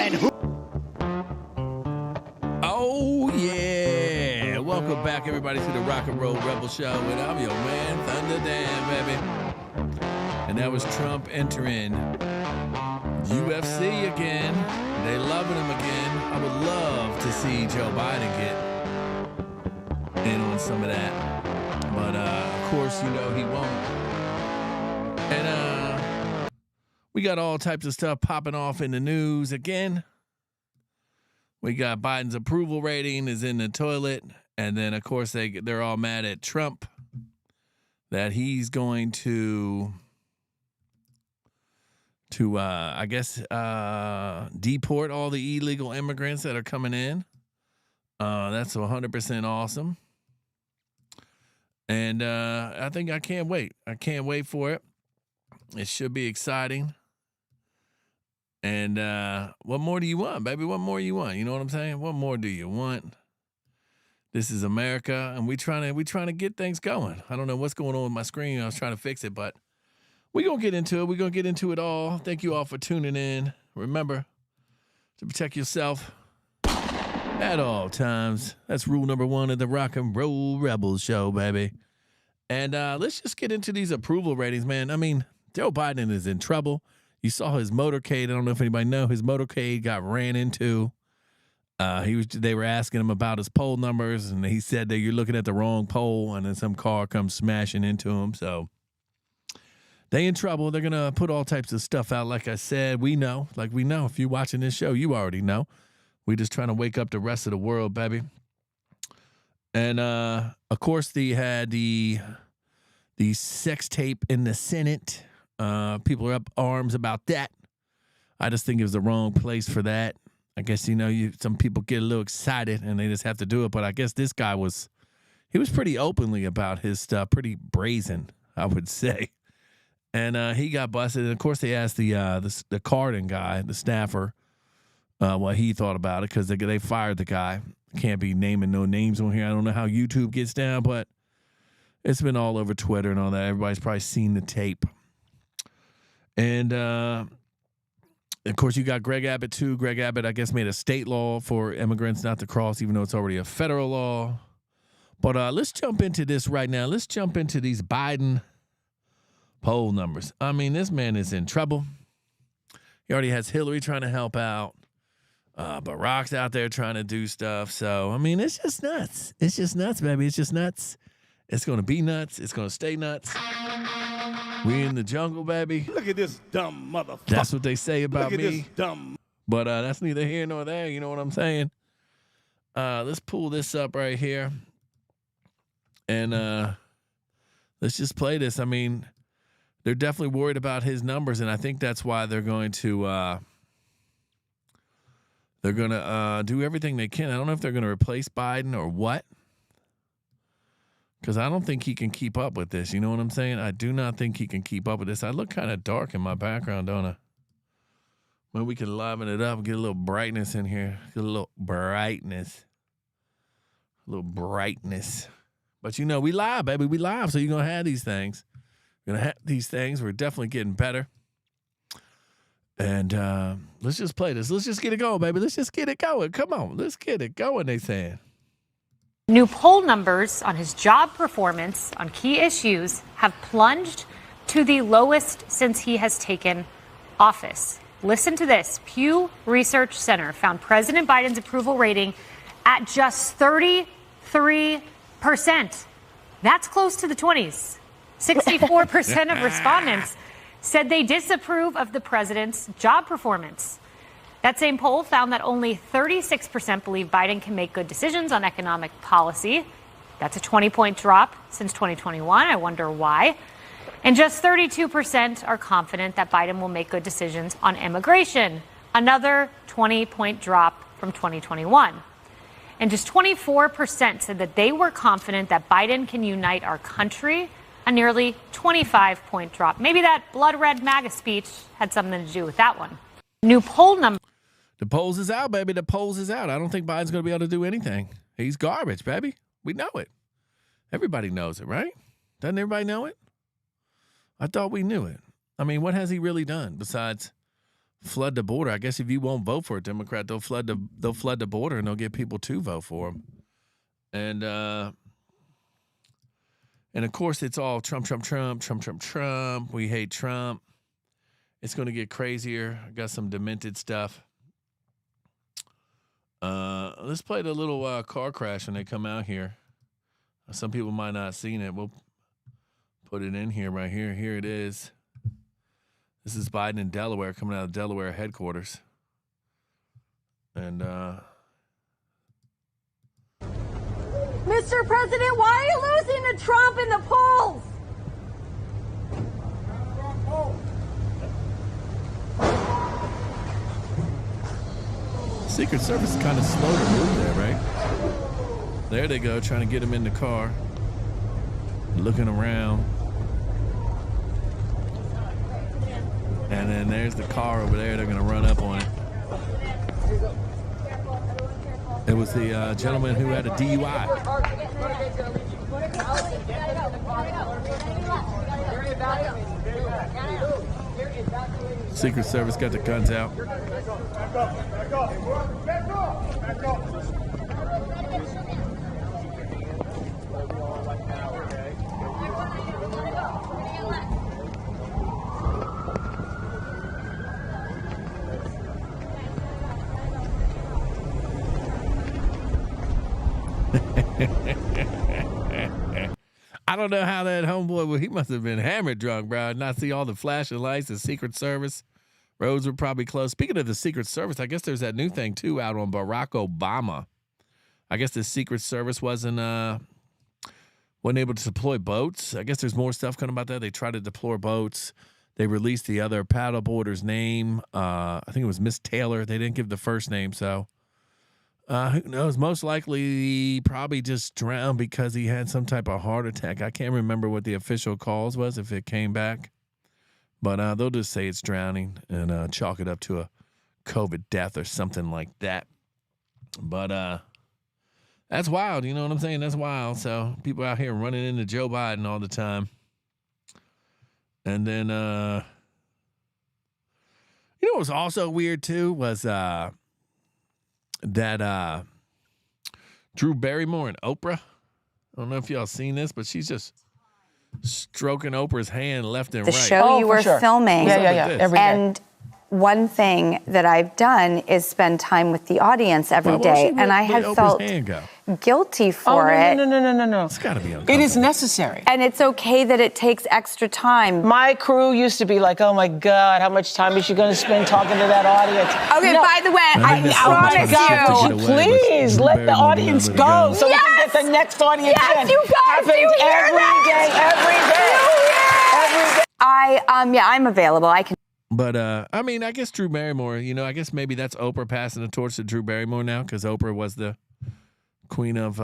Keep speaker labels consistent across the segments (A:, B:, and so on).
A: And who?
B: Oh, yeah. Welcome back, everybody, to the Rock and Roll Rebel Show. And I'm your man, Thunder Dan, baby. And that was Trump entering UFC again. They loving him again. I would love to see Joe Biden get in on some of that. But, of course, you know he won't. And we got all types of stuff popping off in the news again. We got Biden's approval rating is in the toilet. And then, of course, they're all mad at Trump that he's going to I guess, deport all the illegal immigrants that are coming in. That's 100% awesome. And I think I can't wait. I can't wait for it. It should be exciting. And what more do you want, baby? What more you want? You know what I'm saying? What more do you want? This is America, and we trying to get things going. I don't know what's going on with my screen. I was trying to fix it, but we're going to get into it. We're going to get into it all. Thank you all for tuning in. Remember to protect yourself at all times. That's rule number 1 of the Rock and Roll Rebels show, baby. And let's just get into these approval ratings, man. I mean, Joe Biden is in trouble. You saw his motorcade. I don't know if anybody know. His motorcade got ran into. They were asking him about his poll numbers, and he said that you're looking at the wrong poll, and then some car comes smashing into him. So they in trouble. They're going to put all types of stuff out. Like I said, we know. If you're watching this show, you already know. We're just trying to wake up the rest of the world, baby. And, of course, they had the sex tape in the Senate. People are up arms about that. I just think it was the wrong place for that. I guess, some people get a little excited and they just have to do it. But I guess this guy was pretty openly about his stuff, pretty brazen, I would say. And he got busted. And, of course, they asked the Cardin guy, the staffer, what he thought about it, because they fired the guy. Can't be naming no names on here. I don't know how YouTube gets down, but it's been all over Twitter and all that. Everybody's probably seen the tape. And, of course, you got Greg Abbott, too. Greg Abbott, I guess, made a state law for immigrants not to cross, even though it's already a federal law. But let's jump into this right now. Let's jump into these Biden poll numbers. I mean, this man is in trouble. He already has Hillary trying to help out. Barack's out there trying to do stuff. So, I mean, it's just nuts. It's just nuts, baby. It's just nuts. It's going to be nuts. It's going to stay nuts. We in the jungle, baby.
A: Look at this dumb motherfucker.
B: That's what they say about
A: Look at
B: me.
A: this dumb.
B: But that's neither here nor there. You know what I'm saying? Let's pull this up right here. And let's just play this. I mean, they're definitely worried about his numbers, and I think that's why they're going to do everything they can. I don't know if they're going to replace Biden or what, because I don't think he can keep up with this. You know what I'm saying? I do not think he can keep up with this. I look kind of dark in my background, don't I? Well, we can liven it up, get a little brightness in here, get a little brightness. But, we live, baby. We live, so you're going to have these things. We're definitely getting better. And let's just play this. Let's just get it going, baby. Let's just get it going. Come on. Let's get it going, they saying.
C: New poll numbers on his job performance on key issues have plunged to the lowest since he has taken office. Listen to this. Pew Research Center found President Biden's approval rating at just 33%. That's close to the 20s. 64% of respondents said they disapprove of the president's job performance. That same poll found that only 36% believe Biden can make good decisions on economic policy. That's a 20-point drop since 2021. I wonder why. And just 32% are confident that Biden will make good decisions on immigration. Another 20-point drop from 2021. And just 24% said that they were confident that Biden can unite our country. A nearly 25-point drop. Maybe that blood red MAGA speech had something to do with that one. New poll number.
B: The polls is out, baby. The polls is out. I don't think Biden's going to be able to do anything. He's garbage, baby. We know it. Everybody knows it, right? Doesn't everybody know it? I thought we knew it. I mean, what has he really done besides flood the border. I guess if you won't vote for a Democrat, they'll flood the border and they'll get people to vote for them. And of course, it's all Trump, Trump, Trump, Trump, Trump, Trump. We hate Trump. It's going to get crazier. I got some demented stuff. Let's play the little car crash when they come out here. Some people might not have seen it. We'll put it in here right here. Here it is. This is Biden in Delaware, coming out of Delaware headquarters. And
A: Mr. President, why are you losing to Trump in the polls?
B: Secret Service is kind of slow to move there, right? There they go, trying to get him in the car. Looking around. And then there's the car over there. They're going to run up on it. It was the gentleman who had a DUI. Secret Service got the guns out. I don't know how that homeboy, well, he must have been hammered drunk, bro. Not see all the flashing lights, the Secret Service. Roads were probably closed. Speaking of the Secret Service, I guess there's that new thing, too, out on Barack Obama. I guess the Secret Service wasn't able to deploy boats. I guess there's more stuff coming about that. They tried to deploy boats. They released the other paddleboarder's name. I think it was Miss Taylor. They didn't give the first name, so who knows? Most likely, probably just drowned because he had some type of heart attack. I can't remember what the official cause was, if it came back. But they'll just say it's drowning and chalk it up to a COVID death or something like that. But that's wild. You know what I'm saying? That's wild. So people out here running into Joe Biden all the time. And then, you know what was also weird, too, was that Drew Barrymore and Oprah. I don't know if y'all seen this, but she's just stroking Oprah's hand left and
D: the
B: right.
D: show you were filming.
B: Every
D: day. And one thing that I've done is spend time with the audience every day, and I have felt guilty for it.
E: No.
B: It's got to be uncomfortable.
E: It is necessary.
D: And it's okay that it takes extra time.
E: My crew used to be like, oh, my God, how much time is she going to spend talking to that audience?
D: Okay,
E: no.
D: by the way, I promise you.
E: Please let the audience go so we can get the next audience in.
D: Yes, you guys, do you hear
E: that?
D: Every day. I'm available. I can.
B: But, I mean, I guess Drew Barrymore, you know, I guess maybe that's Oprah passing the torch to Drew Barrymore now because Oprah was the queen of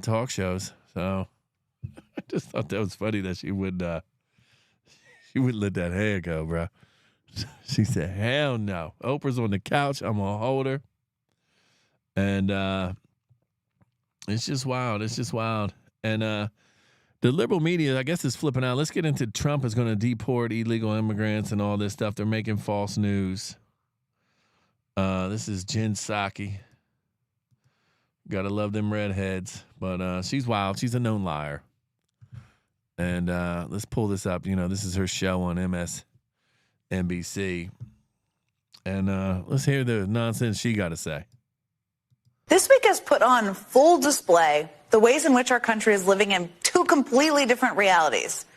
B: talk shows. So I just thought that was funny that she would let that hair go, bro. She said, hell no. Oprah's on the couch. I'm going to hold her. And it's just wild. It's just wild. And the liberal media, I guess, is flipping out. Let's get into Trump is going to deport illegal immigrants and all this stuff. They're making false news. This is Jen Psaki. Got to love them redheads. But she's wild. She's a known liar. And let's pull this up. You know, this is her show on MSNBC. And let's hear the nonsense she got to say.
F: This week has put on full display the ways in which our country is living in two completely different realities.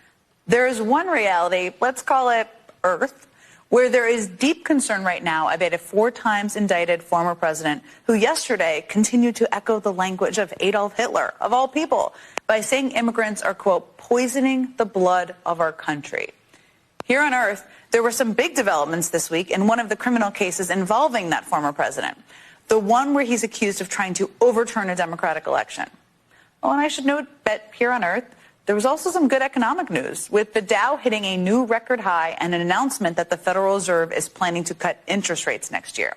F: There is one reality, let's call it Earth, where there is deep concern right now about a 4 times indicted former president who yesterday continued to echo the language of Adolf Hitler, of all people, by saying immigrants are, quote, poisoning the blood of our country. Here on Earth, there were some big developments this week in one of the criminal cases involving that former president, the one where he's accused of trying to overturn a democratic election. Oh, and I should note that here on Earth, there was also some good economic news, with the Dow hitting a new record high and an announcement that the Federal Reserve is planning to cut interest rates next year.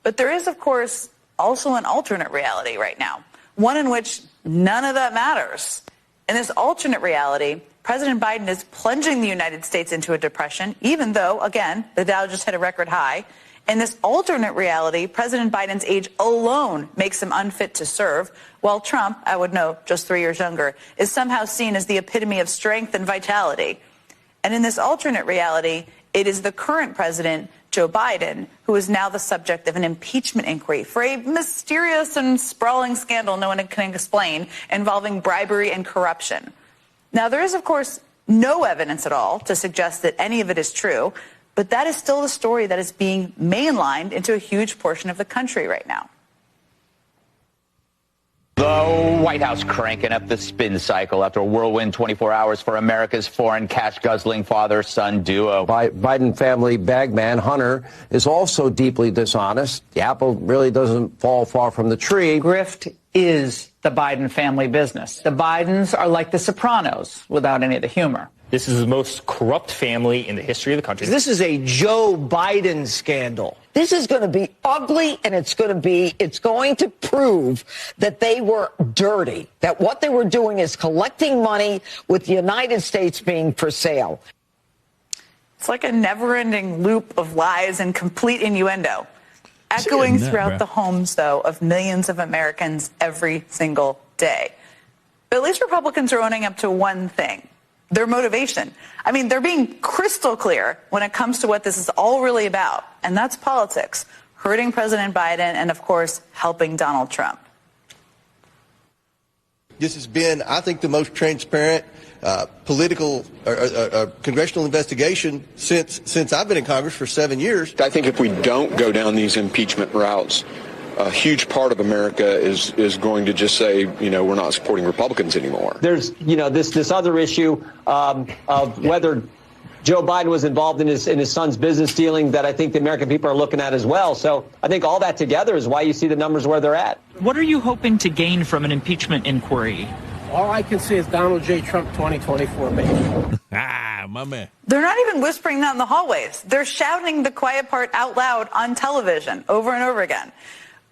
F: But there is, of course, also an alternate reality right now, one in which none of that matters. In this alternate reality, President Biden is plunging the United States into a depression, even though, again, the Dow just hit a record high. In this alternate reality, President Biden's age alone makes him unfit to serve, while Trump, I would note, just 3 years younger, is somehow seen as the epitome of strength and vitality. And in this alternate reality, it is the current president, Joe Biden, who is now the subject of an impeachment inquiry for a mysterious and sprawling scandal no one can explain involving bribery and corruption. Now, there is, of course, no evidence at all to suggest that any of it is true, but that is still the story that is being mainlined into a huge portion of the country right now.
G: The White House cranking up the spin cycle after a whirlwind 24 hours for America's foreign cash-guzzling father-son duo.
H: Biden family bagman Hunter is also deeply dishonest. The apple really doesn't fall far from the tree.
I: Grift is the Biden family business. The Bidens are like the Sopranos without any of the humor.
J: This is the most corrupt family in the history of the country.
K: This is a Joe Biden scandal. This is going to be ugly, and it's going to prove that they were dirty, that what they were doing is collecting money with the United States being for sale.
F: It's like a never-ending loop of lies and complete innuendo, echoing throughout the homes, though, of millions of Americans every single day. But at least Republicans are owning up to one thing: their motivation. I mean, they're being crystal clear when it comes to what this is all really about, and that's politics, hurting President Biden and, of course, helping Donald Trump.
L: This has been, I think, the most transparent political congressional investigation since I've been in Congress for 7 years.
M: I think if we don't go down these impeachment routes, a huge part of America is going to just say, we're not supporting Republicans anymore.
N: There's, this other issue of whether Joe Biden was involved in his son's business dealing that I think the American people are looking at as well. So I think all that together is why you see the numbers where they're at.
O: What are you hoping to gain from an impeachment inquiry?
P: All I can see is Donald J. Trump 2024, baby.
B: My man.
F: They're not even whispering that in the hallways. They're shouting the quiet part out loud on television over and over again.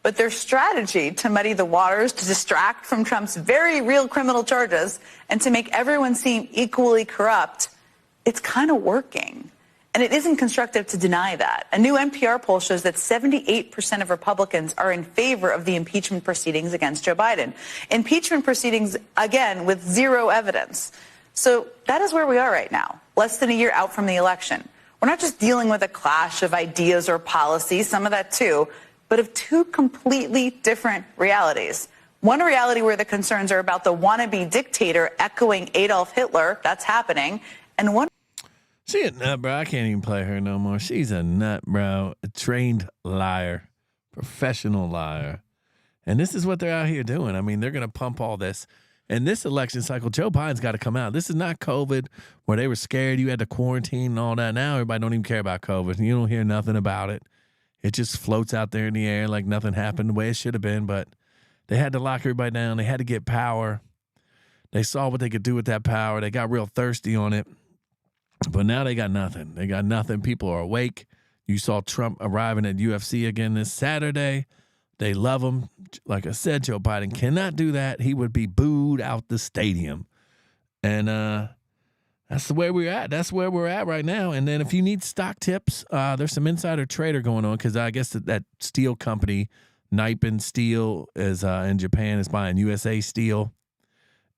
F: But their strategy to muddy the waters, to distract from Trump's very real criminal charges, and to make everyone seem equally corrupt, it's kind of working. And it isn't constructive to deny that. A new NPR poll shows that 78% of Republicans are in favor of the impeachment proceedings against Joe Biden. Impeachment proceedings, again, with zero evidence. So that is where we are right now, less than a year out from the election. We're not just dealing with a clash of ideas or policies, some of that too, but of two completely different realities. One reality where the concerns are about the wannabe dictator echoing Adolf Hitler, that's happening, and one...
B: She a nut, bro. I can't even play her no more. She's a nut, bro. A trained liar, professional liar. And this is what they're out here doing. I mean, they're going to pump all this. In this election cycle, Joe Biden's got to come out. This is not COVID where they were scared you had to quarantine and all that. Now everybody don't even care about COVID. You don't hear nothing about it. It just floats out there in the air like nothing happened the way it should have been. But they had to lock everybody down. They had to get power. They saw what they could do with that power. They got real thirsty on it. But now they got nothing. They got nothing. People are awake. You saw Trump arriving at UFC again this Saturday. They love him. Like I said, Joe Biden cannot do that. He would be booed out the stadium. And that's the way we're at. That's where we're at right now. And then if you need stock tips, there's some insider trader going on because I guess that steel company, Nippon Steel, is in Japan, is buying USA Steel.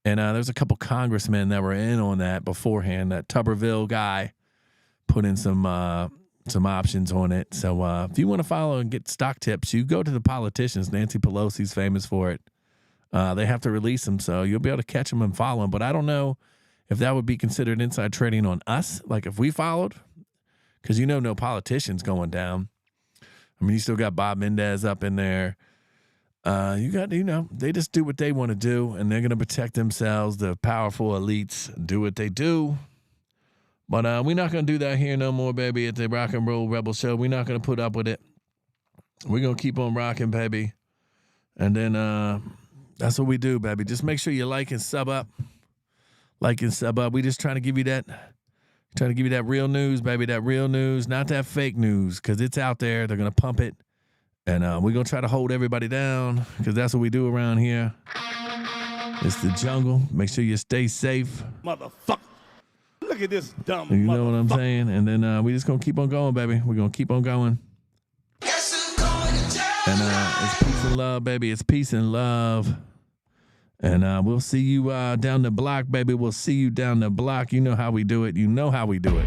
B: And there's a couple congressmen that were in on that beforehand. That Tuberville guy put in some options on it. So if you want to follow and get stock tips, you go to the politicians. Nancy Pelosi's famous for it. They have to release them, so you'll be able to catch them and follow them. But I don't know if that would be considered inside trading on us, like if we followed, because no politicians going down. I mean, you still got Bob Mendez up in there. You got, they just do what they want to do, and they're going to protect themselves. The powerful elites do what they do. But we're not going to do that here no more, baby, at the Rock and Roll Rebel Show. We're not going to put up with it. We're going to keep on rocking, baby. And then that's what we do, baby. Just make sure you like and sub up. Like and sub up. We just trying to give you that real news, baby, that real news, not that fake news, because it's out there. They're going to pump it. And we're going to try to hold everybody down because that's what we do around here. It's the jungle. Make sure you stay safe.
P: Motherfucker.
Q: Look at this dumb.
B: You know what I'm saying? And then we just gonna keep on going, baby. We're gonna keep on going. And it's peace and love, baby. It's peace and love. And we'll see you down the block, baby. We'll see you down the block. You know how we do it. You know how we do it.